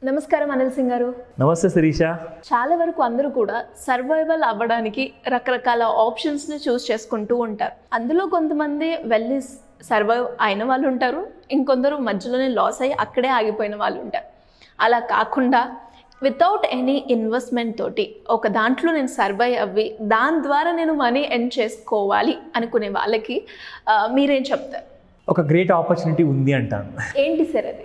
నమస్కారం అనిల్ సింగ్ గారు. నమస్తే శిరీష. చాలా వరకు అందరూ కూడా సర్వైవల్ అవ్వడానికి రకరకాల ఆప్షన్స్ని చూస్ చేసుకుంటూ ఉంటారు. అందులో కొంతమంది వెళ్ళి సర్వైవ్ అయిన వాళ్ళు ఉంటారు, ఇంకొందరు మధ్యలోనే లాస్ అయ్యి అక్కడే ఆగిపోయిన వాళ్ళు ఉంటారు. అలా కాకుండా వితౌట్ ఎనీ ఇన్వెస్ట్మెంట్ తోటి ఒక దాంట్లో నేను సర్వైవ్ అవ్వి దాని ద్వారా నేను మనీ ఎర్న్ చేసుకోవాలి అనుకునే వాళ్ళకి మీరేం చెప్తారు? ఒక గ్రేట్ ఆపర్చునిటీ ఉంది అంటాను. ఏంటి సార్ అది?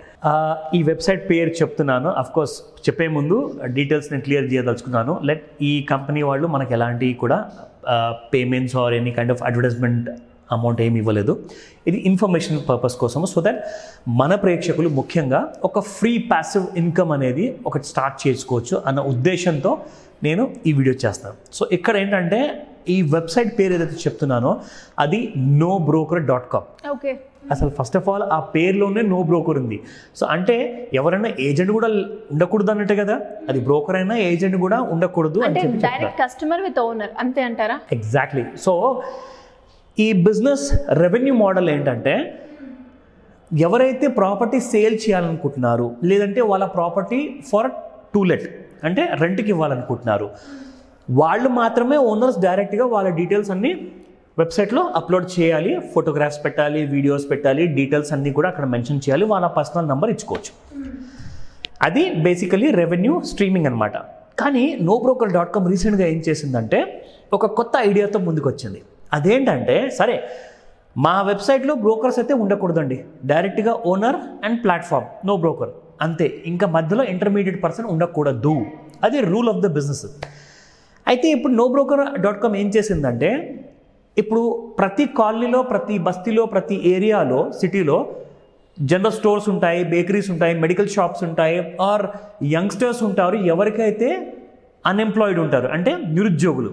ఈ వెబ్సైట్ పేరు చెప్తున్నాను. అఫ్కోర్స్ చెప్పే ముందు డీటెయిల్స్ నేను క్లియర్ చేయదలుచుకున్నాను. ఈ కంపెనీ వాళ్ళు మనకు ఎలాంటి కూడా payments or any kind of advertisement amount ఏమి ఇవ్వలేదు. ఇది ఇన్ఫర్మేషన్ పర్పస్ కోసము, సో దట్ మన ప్రేక్షకులు ముఖ్యంగా ఒక ఫ్రీ ప్యాసివ్ ఇన్కమ్ అనేది ఒకటి స్టార్ట్ చేసుకోవచ్చు అన్న ఉద్దేశంతో నేను ఈ వీడియో చేస్తాను. సో ఇక్కడ ఏంటంటే ఈ వెబ్సైట్ పేరు ఏదైతే చెప్తున్నానో అది nobroker.com. ఓకే. అసలు ఫస్ట్ ఆఫ్ ఆల్ ఆ పేరులోనే నో బ్రోకర్ ఉంది. సో అంటే ఎవరైనా ఏజెంట్ కూడా ఉండకూడదు అన్నట్టే కదా, అది బ్రోకర్ అయినా ఏజెంట్ కూడా ఉండకూడదు అని చెప్పి డైరెక్ట్ కస్టమర్ విత్ ఓనర్ అంతే అంటారా? ఎగ్జాక్ట్లీ. సో ఈ బిజినెస్ రెవెన్యూ మోడల్ ఏంటంటే ఎవరైతే ప్రాపర్టీ సేల్ చేయాలనుకుంటున్నారు, లేదంటే వాళ్ళ ప్రాపర్టీ ఫర్ టు లెట్ అంటే రెంట్కి ఇవ్వాలనుకుంటున్నారు, వాళ్ళు మాత్రమే ఓనర్స్ డైరెక్ట్గా వాళ్ళ డీటెయిల్స్ అన్నీ వెబ్సైట్లో అప్లోడ్ చేయాలి. ఫోటోగ్రాఫ్స్ పెట్టాలి, వీడియోస్ పెట్టాలి, డీటెయిల్స్ అన్నీ కూడా అక్కడ మెన్షన్ చేయాలి, వాళ్ళ పర్సనల్ నెంబర్ ఇచ్చుకోవచ్చు. అది బేసికలీ రెవెన్యూ స్ట్రీమింగ్ అనమాట. కానీ nobroker.com రీసెంట్గా ఏం చేసిందంటే ఒక కొత్త ఐడియాతో ముందుకు వచ్చింది. అదేంటంటే సరే మా వెబ్సైట్లో బ్రోకర్స్ అయితే ఉండకూడదండి, డైరెక్ట్గా owner and platform no broker అంతే, ఇంకా మధ్యలో ఇంటర్మీడియట్ పర్సన్ ఉండకూడదు, అది రూల్ ఆఫ్ ద బిజినెస్. అయితే ఇప్పుడు nobroker.com ఏం చేసిందంటే ఇప్పుడు ప్రతి కాలనీలో, ప్రతి బస్తీలో, ప్రతి ఏరియాలో, సిటీలో జనరల్ స్టోర్స్ ఉంటాయి, బేకరీస్ ఉంటాయి, మెడికల్ షాప్స్ ఉంటాయి, ఆర్ యంగ్స్టర్స్ ఉంటారు, ఎవరికైతే అన్ఎంప్లాయిడ్ ఉంటారు అంటే నిరుద్యోగులు,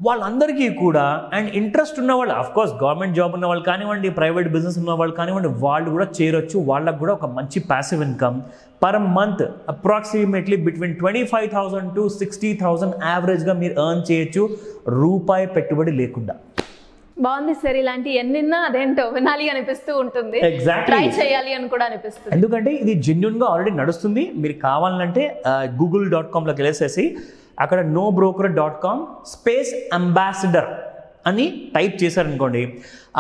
వాళ్ళందరికీ కూడా అండ్ ఇంట్రెస్ట్ ఉన్నవాళ్ళు, ఆఫ్కోర్స్ గవర్నమెంట్ జాబ్ ఉన్న వాళ్ళు కానివ్వండి, ప్రైవేట్ బిజినెస్ ఉన్న వాళ్ళు కానివ్వండి, వాళ్ళు కూడా చేరొచ్చు. వాళ్ళకు కూడా ఒక మంచి passive income per month approximately between 25,000 to 60,000 యావరేజ్గా మీరు ఎర్న్ చేయొచ్చు, రూపాయి పెట్టుబడి లేకుండా. బాగుంది సార్. ఇలాంటి ఎన్నిన్నా అదేంటో వినాలి అనిపిస్తూ ఉంటుంది, ట్రై చేయాలి అని కూడా అనిపిస్తుంది. ఎందుకంటే ఇది జెన్యున్గా ఆల్రెడీ నడుస్తుంది. మీరు కావాలంటే google.comలోకి వెళ్ళేసేసి అక్కడ nobroker.com ambassador అని టైప్ చేశారనుకోండి,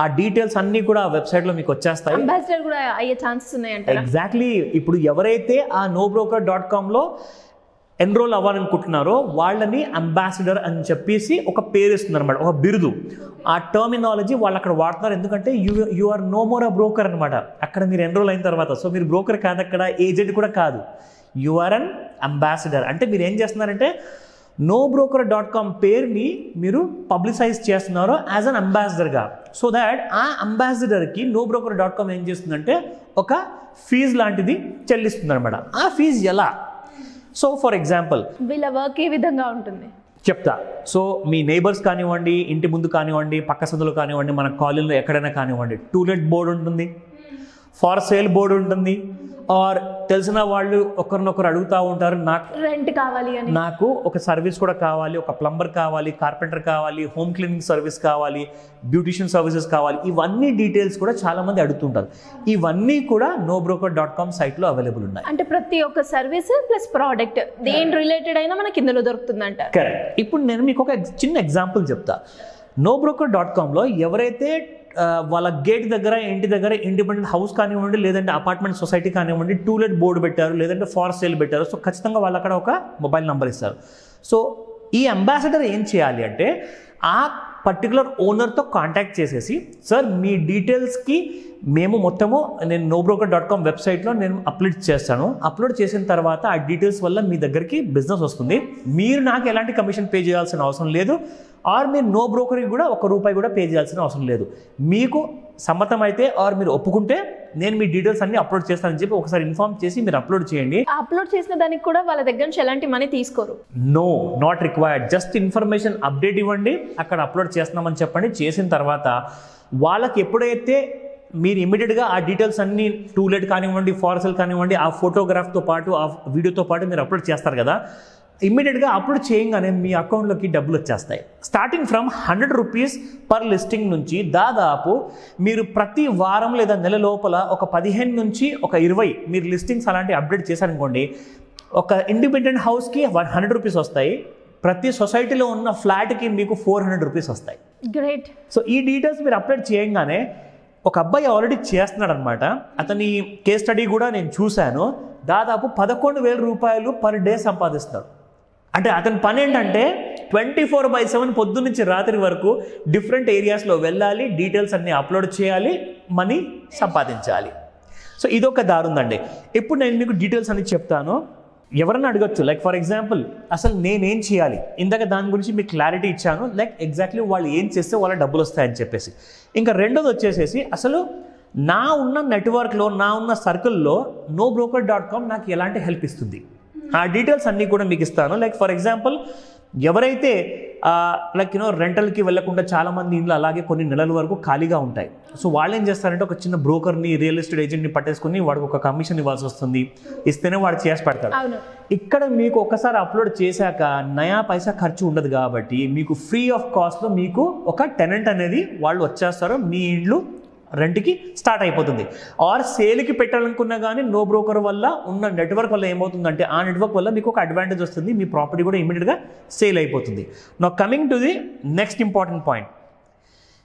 ఆ డీటెయిల్స్ అన్నీ కూడా ఆ వెబ్సైట్లో మీకు వచ్చేస్తాయి. అంబాసిడర్ కూడా అయ్యే ఛాన్సెస్ ఉన్నాయంటారా? ఎగ్జాక్ట్లీ. ఇప్పుడు ఎవరైతే ఆ nobroker.comలో ఎన్రోల్ అవ్వాలనుకుంటున్నారో వాళ్ళని అంబాసిడర్ అని చెప్పేసి ఒక పేరు ఇస్తుంది అనమాట, ఒక బిరుదు. ఆ టర్మినాలజీ వాళ్ళు అక్కడ వాడుతున్నారు, ఎందుకంటే you are no more a broker అనమాట అక్కడ మీరు ఎన్రోల్ అయిన తర్వాత. సో మీరు బ్రోకర్ కాదు, అక్కడ ఏజెంట్ కూడా కాదు, యు ఆర్ అన్ అంబాసిడర్. అంటే మీరు ఏం చేస్తున్నారంటే nobroker.com పేరుని మీరు పబ్లిసైజ్ చేస్తున్నారు యాజ్ అన్ అంబాసిడర్గా. సో దాట్ ఆ అంబాసిడర్కి nobroker.com ఏం చేస్తుందంటే ఒక ఫీజు లాంటిది చెల్లిస్తుంది అనమాట. ఆ ఫీజు ఎలా? సో ఫర్ ఎగ్జాంపుల్ వీళ్ళ వర్క్ ఏ విధంగా ఉంటుంది చెప్తా. సో మీ నైబర్స్ కానివ్వండి, ఇంటి ముందు కానివ్వండి, పక్క సందులో కానివ్వండి, మన కాలనీలో ఎక్కడైనా కానివ్వండి, టు లెట్ బోర్డు ఉంటుంది, ఫార్ సేల్ బోర్డు ఉంటుంది, ఆర్ తెలిసిన వాళ్ళు ఒకరినొకరు అడుగుతూ ఉంటారు, రెంట్ కావాలి అని, నాకు ఒక సర్వీస్ కూడా కావాలి, ఒక ప్లంబర్ కావాలి, కార్పెంటర్ కావాలి, హోమ్ క్లీనింగ్ సర్వీస్ కావాలి, బ్యూటిషియన్ సర్వీసెస్ కావాలి, ఇవన్నీ డీటెయిల్స్ కూడా చాలా మంది అడుగుతుంటారు. ఇవన్నీ కూడా nobroker.com సైట్లో అవైలబుల్ ఉన్నాయి. అంటే ప్రతి ఒక్క సర్వీస్ ప్లస్ ప్రోడక్ట్ దేని రిలేటెడ్ అయినా మనకి ఇందులో దొరుకుతుందంట. కరెక్ట్. ఇప్పుడు నేను మీకు ఒక చిన్న ఎగ్జాంపుల్ చెప్తా. nobroker.comలో ఎవరైతే వాళ్ళ గేట్ దగ్గర, ఇంటి దగ్గర ఇండిపెండెంట్ హౌస్ కానివ్వండి, లేదంటే అపార్ట్మెంట్ సొసైటీ కానివ్వండి, టు లెట్ బోర్డు పెట్టారు, లేదంటే ఫార్ సేల్ పెట్టారు, సో ఖచ్చితంగా వాళ్ళు అక్కడ ఒక మొబైల్ నెంబర్ ఇస్తారు. సో ఈ అంబాసిడర్ ఏం చేయాలి అంటే ఆ పర్టికులర్ ఓనర్తో కాంటాక్ట్ చేసేసి, సార్ మీ డీటెయిల్స్కి మేము మొత్తము నేను nobroker.com వెబ్సైట్లో నేను అప్లోడ్ చేస్తాను, అప్లోడ్ చేసిన తర్వాత ఆ డీటెయిల్స్ వల్ల మీ దగ్గరికి బిజినెస్ వస్తుంది, మీరు నాకు ఎలాంటి కమిషన్ పే చేయాల్సిన అవసరం లేదు, ఆర్ మీరు nobrokerకి కూడా ₹1 కూడా పే చేయాల్సిన అవసరం లేదు, మీకు సమ్మతం అయితే ఆర్ మీరు ఒప్పుకుంటే నేను మీ డీటెయిల్స్ అన్ని అప్లోడ్ చేస్తానని చెప్పి ఒకసారి ఇన్ఫార్మ్ చేసి మీరు అప్లోడ్ చేయండి. అప్లోడ్ చేసిన దానికి కూడా వాళ్ళ దగ్గర నుంచి ఎలాంటి మనీ తీసుకోరు. No, not required. Just information update ఇవ్వండి, అక్కడ అప్లోడ్ చేస్తున్నామని చెప్పండి. చేసిన తర్వాత వాళ్ళకి ఎప్పుడైతే మీరు ఇమీడియట్గా ఆ డీటెయిల్స్ అన్ని టు లెట్ కానివ్వండి, ఫార్ సేల్ కానివ్వండి, ఆ ఫోటోగ్రాఫ్తో పాటు ఆ వీడియోతో పాటు మీరు అప్లోడ్ చేస్తారు కదా, ఇమ్మీడియట్గా అప్లోడ్ చేయగానే మీ అకౌంట్లోకి డబ్బులు వచ్చేస్తాయి. స్టార్టింగ్ ఫ్రమ్ ₹100 పర్ లిస్టింగ్ నుంచి దాదాపు మీరు ప్రతి వారం లేదా నెల లోపల ఒక 15 నుంచి ఒక 20 మీరు లిస్టింగ్స్ అలాంటి అప్డేట్ చేశారనుకోండి, ఒక ఇండిపెండెంట్ హౌస్కి 100 రూపీస్ వస్తాయి, ప్రతి సొసైటీలో ఉన్న ఫ్లాట్కి మీకు 400 రూపీస్ వస్తాయి. గ్రేట్. సో ఈ డీటెయిల్స్ మీరు అప్లోడ్ చేయగానే ఒక అబ్బాయి ఆల్రెడీ చేస్తున్నాడు అనమాట. అతని కేస్ స్టడీ కూడా నేను చూశాను. దాదాపు 11,000 రూపాయలు పర్ డే సంపాదిస్తాడు. అంటే అతని పని ఏంటంటే 24/7 పొద్దు నుంచి రాత్రి వరకు డిఫరెంట్ ఏరియాస్లో వెళ్ళాలి, డీటెయిల్స్ అన్నీ అప్లోడ్ చేయాలి, మనీ సంపాదించాలి. సో ఇదొక దారి ఉందండి. ఇప్పుడు నేను మీకు డీటెయిల్స్ అన్ని చెప్తాను. ఎవరన్నా అడగచ్చు, లైక్ ఫర్ ఎగ్జాంపుల్ అసలు నేనేం చేయాలి, ఇందాక దాని గురించి మీకు క్లారిటీ ఇచ్చాను, లైక్ ఎగ్జాక్ట్లీ వాళ్ళు ఏం చేస్తే వాళ్ళ డబ్బులు వస్తాయని చెప్పేసి. ఇంకా రెండోది వచ్చేసేసి అసలు నా ఉన్న నెట్వర్క్లో, నా ఉన్న సర్కిల్లో nobroker.com నాకు ఎలాంటి హెల్ప్ ఇస్తుంది, ఆ డీటెయిల్స్ అన్నీ కూడా మీకు ఇస్తాను. లైక్ ఫర్ ఎగ్జాంపుల్ ఎవరైతే రెంటల్కి వెళ్ళకుండా చాలామంది ఇంట్లో అలాగే కొన్ని నెలల వరకు ఖాళీగా ఉంటాయి. సో వాళ్ళు ఏం చేస్తారంటే ఒక చిన్న బ్రోకర్ని, రియల్ ఎస్టేట్ ఏజెంట్ని పట్టేసుకుని వాడికి ఒక కమిషన్ ఇవ్వాల్సి వస్తుంది. ఇస్తేనే వాడు చేసి పెడతాడు. ఇక్కడ మీకు ఒకసారి అప్లోడ్ చేశాక నయా పైసా ఖర్చు ఉండదు కాబట్టి మీకు ఫ్రీ ఆఫ్ కాస్ట్లో మీకు ఒక టెనెంట్ అనేది వాళ్ళు వచ్చేస్తారు, మీ ఇండ్లు రెంట్కి స్టార్ట్ అయిపోతుంది. ఆర్ సేల్కి పెట్టాలనుకున్నా కానీ నో బ్రోకర్ వల్ల ఉన్న నెట్వర్క్ వల్ల ఏమవుతుందంటే ఆ నెట్వర్క్ వల్ల మీకు ఒక అడ్వాంటేజ్ వస్తుంది, మీ ప్రాపర్టీ కూడా ఇమీడియట్గా సేల్ అయిపోతుంది. Now coming to the next important point,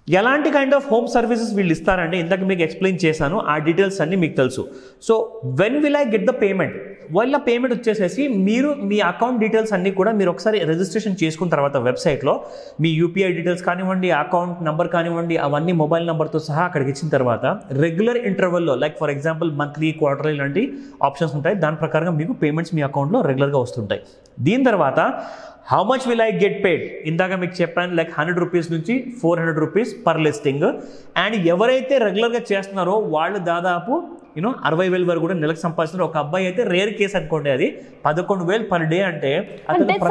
ఎలాంటి కైండ్ ఆఫ్ హోమ్ సర్వీసెస్ వీళ్ళు ఇస్తారంటే ఇందాక మీకు ఎక్స్ప్లెయిన్ చేశాను, ఆ డీటెయిల్స్ అన్నీ మీకు తెలుసు. So when will I get the payment, వాళ్ళ పేమెంట్ వచ్చేసేసి మీరు మీ అకౌంట్ డీటెయిల్స్ అన్నీ కూడా మీరు ఒకసారి రిజిస్ట్రేషన్ చేసుకున్న తర్వాత వెబ్సైట్లో మీ యూపీఐ డీటెయిల్స్ కానివ్వండి, అకౌంట్ నెంబర్ కానివ్వండి, అవన్నీ మొబైల్ నెంబర్తో సహా అక్కడికి ఇచ్చిన తర్వాత రెగ్యులర్ ఇంటర్వెల్లో like for example monthly, quarterly లాంటి ఆప్షన్స్ ఉంటాయి. దాని ప్రకారంగా మీకు పేమెంట్స్ మీ అకౌంట్లో రెగ్యులర్గా వస్తుంటాయి. దీని తర్వాత how much will I get paid, ఇందాక మీకు చెప్పాను లైక్ 100 రూపీస్ నుంచి 400 రూపీస్ పర్ లిస్టింగ్. అండ్ ఎవరైతే రెగ్యులర్గా చేస్తున్నారో వాళ్ళు దాదాపు 60,000 వరకు కూడా నెలకు సంపాదిస్తున్నారు. ఒక అబ్బాయి అయితే రేర్ కేసు అనుకోండి, అది 11,000 పర్ డే అంటే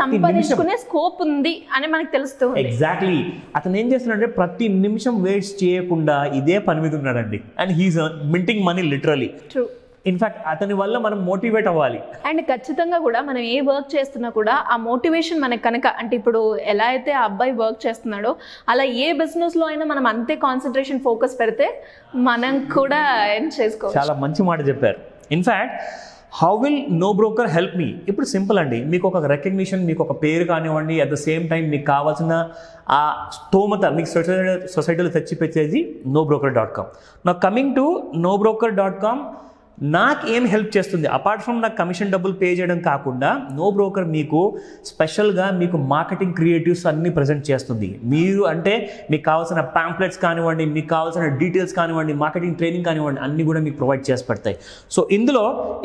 సంపాదించుకునే స్కోప్ ఉంది అని మనకు తెలుస్తుంది. ఎగ్జాక్ట్లీ. అతను ఏం చేస్తున్నాడంటే ప్రతి నిమిషం వేస్ట్ చేయకుండా ఇదే పని మీద ఉన్నాడండి. And he's minting money literally. True. In fact అతని వల్ల మనం మోటివేట్ అవ్వాలి. అండ్ ఖచ్చితంగా కూడా మనం ఏ వర్క్ చేస్తున్నా కూడా ఆ మోటివేషన్ మనకు కనుక, అంటే ఇప్పుడు ఎలా అయితే ఆ అబ్బాయి వర్క్ చేస్తున్నాడో అలా ఏ బిజినెస్లో అయినా మనం అంతే కాన్సన్ట్రేషన్ ఫోకస్ పెడితే మనం కూడా ఏం చేసుకోవచ్చు. చాలా మంచి మాట చెప్పారు. In fact how will know broker help me, ఇప్పుడు సింపుల్ అండి. మీకు ఒక రికగ్నిషన్, మీకు ఒక పేరు కానివ్వండి, అట్ ద సేమ్ టైం మీకు కావాల్సిన ఆ స్తోమత మీకు సొసైటీలో తెచ్చిపెట్టేది nobroker.com. నా కమింగ్ టు nobroker.com నాకు ఏం హెల్ప్ చేస్తుంది, అపార్ట్ ఫ్రమ్ నాకు కమిషన్ డబ్బులు పే చేయడం కాకుండా నో బ్రోకర్ మీకు స్పెషల్గా మీకు మార్కెటింగ్ క్రియేటివ్స్ అన్నీ ప్రజెంట్ చేస్తుంది. మీరు అంటే మీకు కావాల్సిన పాంప్లెట్స్ కానివ్వండి, మీకు కావాల్సిన డీటెయిల్స్ కానివ్వండి, మార్కెటింగ్ ట్రైనింగ్ కానివ్వండి, అన్నీ కూడా మీకు ప్రొవైడ్ చేసి పెడతాయి. సో ఇందులో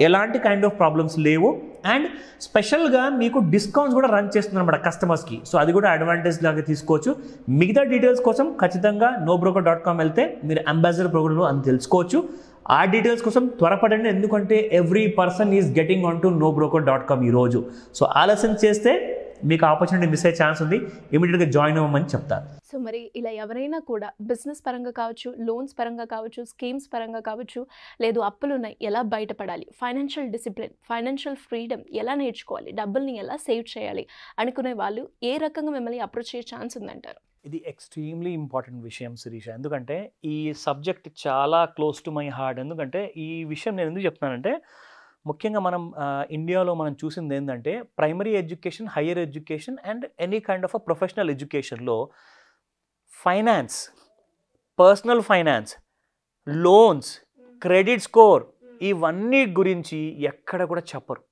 ఎలాంటి కైండ్ ఆఫ్ ప్రాబ్లమ్స్ లేవు. అండ్ స్పెషల్గా మీకు డిస్కౌంట్స్ కూడా రన్ చేస్తుంది అనమాట కస్టమర్స్కి. సో అది కూడా అడ్వాంటేజ్ లాగా తీసుకోవచ్చు. మిగతా డీటెయిల్స్ కోసం ఖచ్చితంగా nobroker.com వెళ్తే మీరు అంబాసిడర్ ప్రోగ్రాంలో అని తెలుసుకోవచ్చు. ఆ డీటెయిల్స్ కోసం త్వరపడండి, ఎందుకంటే every person is getting on to nobroker.com ఈరోజు. సో ఆలస్యం చేస్తే మీకు ఆపర్చునిటీ మిస్ అయ్యే ఛాన్స్ ఉంది. ఇమీడియట్గా జాయిన్ అవ్వమని చెప్తాను. సో మరి ఇలా ఎవరైనా కూడా బిజినెస్ పరంగా కావచ్చు, లోన్స్ పరంగా కావచ్చు, స్కీమ్స్ పరంగా కావచ్చు, లేదు అప్పులు ఉన్నాయి ఎలా బయటపడాలి, ఫైనాన్షియల్ డిసిప్లిన్, ఫైనాన్షియల్ ఫ్రీడమ్ ఎలా నేర్చుకోవాలి, డబ్బుల్ని ఎలా సేవ్ చేయాలి అనుకునే వాళ్ళు ఏ రకంగా మిమ్మల్ని అప్రోచ్ అయ్యే ఛాన్స్ ఉందంటారు? ఇది ఎక్స్ట్రీమ్లీ ఇంపార్టెంట్ విషయం శిరీష, ఎందుకంటే ఈ సబ్జెక్ట్ చాలా క్లోజ్ టు మై హార్ట్. ఎందుకంటే ఈ విషయం నేను ఎందుకు చెప్తానంటే ముఖ్యంగా మనం ఇండియాలో మనం చూసింది ఏంటంటే primary education, higher education and any kind of a ప్రొఫెషనల్ ఎడ్యుకేషన్లో finance, personal finance, loans, credit score ఇవన్నీ గురించి ఎక్కడ కూడా చెప్పరు.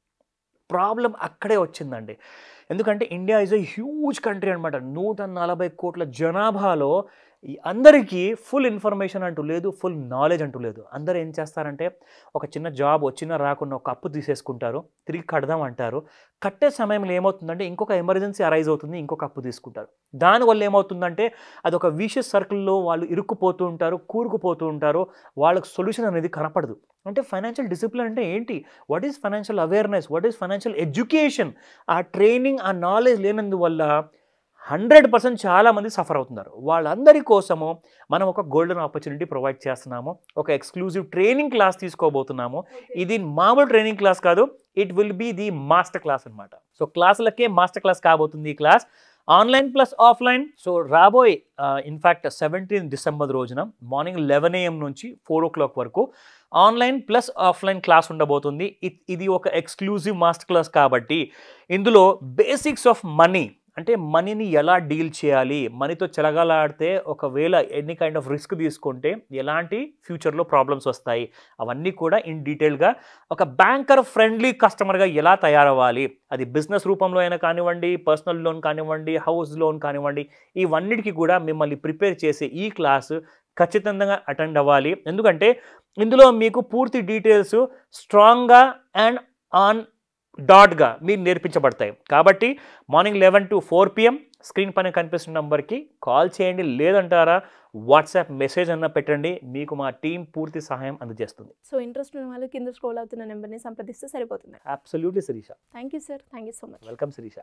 ప్రాబ్లం అక్కడే వచ్చిందండి. ఎందుకంటే India is a huge country అనమాట. 140 కోట్ల జనాభాలో అందరికీ ఫుల్ ఇన్ఫర్మేషన్ అంటూ లేదు, ఫుల్ నాలెడ్జ్ అంటూ లేదు. అందరూ ఏం చేస్తారంటే ఒక చిన్న జాబ్ వచ్చినా రాకుండా ఒక అప్పు తీసేసుకుంటారు, తిరిగి కడదాం అంటారు. కట్టే సమయంలో ఏమవుతుందంటే ఇంకొక ఎమర్జెన్సీ అరైజ్ అవుతుంది, ఇంకొక అప్పు తీసుకుంటారు. దానివల్ల ఏమవుతుందంటే అదొక విషియస్ సర్కిల్లో వాళ్ళు ఇరుక్కుపోతూ ఉంటారు, కూరుకుపోతూ ఉంటారు. వాళ్ళకి సొల్యూషన్ అనేది కనపడదు. అంటే ఫైనాన్షియల్ డిసిప్లిన్ అంటే ఏంటి, what is financial awareness, what is financial education, ఆ ట్రైనింగ్, ఆ నాలెడ్జ్ లేనందువల్ల 100% చాలామంది సఫర్ అవుతున్నారు. వాళ్ళందరి కోసము మనం ఒక గోల్డెన్ ఆపర్చునిటీ ప్రొవైడ్ చేస్తున్నాము. ఒక ఎక్స్క్లూజివ్ ట్రైనింగ్ క్లాస్ తీసుకోబోతున్నాము. ఇది మామూలు ట్రైనింగ్ క్లాస్ కాదు, it will be the master class అనమాట. సో క్లాసులకే మాస్టర్ క్లాస్ కాబోతుంది ఈ class, online plus offline. So రాబోయే ఇన్ఫ్యాక్ట్ 17 డిసెంబర్ రోజున మార్నింగ్ 11 AM నుంచి 4 o'clock వరకు ఆన్లైన్ ప్లస్ ఆఫ్లైన్ క్లాస్ ఉండబోతుంది. ఇది ఒక ఎక్స్క్లూజివ్ మాస్టర్ క్లాస్ కాబట్టి ఇందులో బేసిక్స్ ఆఫ్ మనీ, అంటే మనీని ఎలా డీల్ చేయాలి, మనీతో చెలగాలాడితే ఒకవేళ ఎనీ కైండ్ ఆఫ్ రిస్క్ తీసుకుంటే ఎలాంటి ఫ్యూచర్లో ప్రాబ్లమ్స్ వస్తాయి, అవన్నీ కూడా ఇన్ డీటెయిల్గా ఒక బ్యాంకర్ ఫ్రెండ్లీ కస్టమర్గా ఎలా తయారవ్వాలి, అది బిజినెస్ రూపంలో అయినా కానివ్వండి, పర్సనల్ లోన్ కానివ్వండి, హౌస్ లోన్ కానివ్వండి, ఇవన్నిటికీ కూడా మిమ్మల్ని ప్రిపేర్ చేసే ఈ క్లాసు ఖచ్చితంగా అటెండ్ అవ్వాలి. ఎందుకంటే ఇందులో మీకు పూర్తి డీటెయిల్స్ స్ట్రాంగ్గా అండ్ ఆన్ డాట్గా మీరు నేర్పించబడతాయి. కాబట్టి మార్నింగ్ 11 to 4 PM స్క్రీన్ పైన కనిపిస్తున్న నెంబర్కి కాల్ చేయండి, లేదంటారా వాట్సాప్ మెసేజ్ అన్న పెట్టండి, మీకు మా టీం పూర్తి సహాయం అందజేస్తుంది. సో ఇంట్రెస్ట్ ఉన్న వాళ్ళు కింద స్క్రోల్ అవుతున్న నెంబర్ని సంప్రదిస్తే సరిపోతుంది. Absolutely Shirisha. Thank you sir, thank you so much. Welcome Sirisha.